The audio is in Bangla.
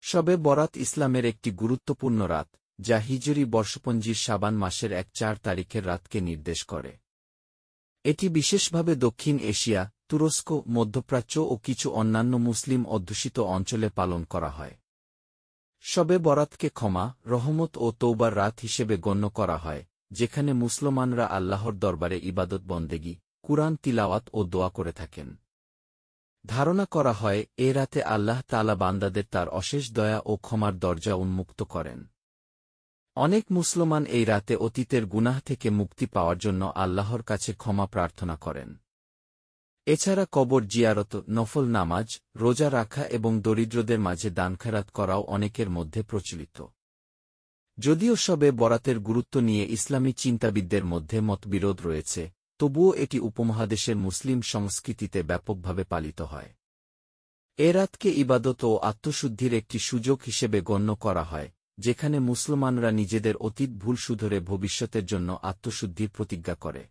শবে বরাত ইসলামের একটি গুরুত্বপূর্ণ রাত, যা হিজরি বর্ষপঞ্জির শাবান মাসের ১-৪ তারিখের রাতকে নির্দেশ করে। এটি বিশেষভাবে দক্ষিণ এশিয়া, তুরস্ক, মধ্যপ্রাচ্য ও কিছু অন্যান্য মুসলিম অধ্যুষিত অঞ্চলে পালন করা হয়। শবে বরাতকে ক্ষমা, রহমত ও তৌবার রাত হিসেবে গণ্য করা হয়, যেখানে মুসলমানরা আল্লাহর দরবারে ইবাদত বন্দেগী, কুরআন তিলাওয়াত ও দোয়া করে থাকেন। ধারণা করা হয় এ রাতে আল্লাহ তাআলা বান্দাদের তার অশেষ দয়া ও ক্ষমার দরজা উন্মুক্ত করেন। অনেক মুসলমান এই রাতে অতীতের গুনাহ থেকে মুক্তি পাওয়ার জন্য আল্লাহর কাছে ক্ষমা প্রার্থনা করেন। এছাড়া কবর জিয়ারত, নফল নামাজ, রোজা রাখা এবং দরিদ্রদের মাঝে দানখেরাত করাও অনেকের মধ্যে প্রচলিত। যদিও শবে বরাতের গুরুত্ব নিয়ে ইসলামী চিন্তাবিদদের মধ্যে মতবিরোধ রয়েছে, তবুও এটি উপমহাদেশের মুসলিম সংস্কৃতিতে ব্যাপকভাবে পালিত হয়। এ রাতকে ইবাদত ও আত্মশুদ্ধির একটি সুযোগ হিসেবে গণ্য করা হয়, যেখানে মুসলমানরা নিজেদের অতীত ভুল শুধরে ভবিষ্যতের জন্য আত্মশুদ্ধির প্রতিজ্ঞা করে।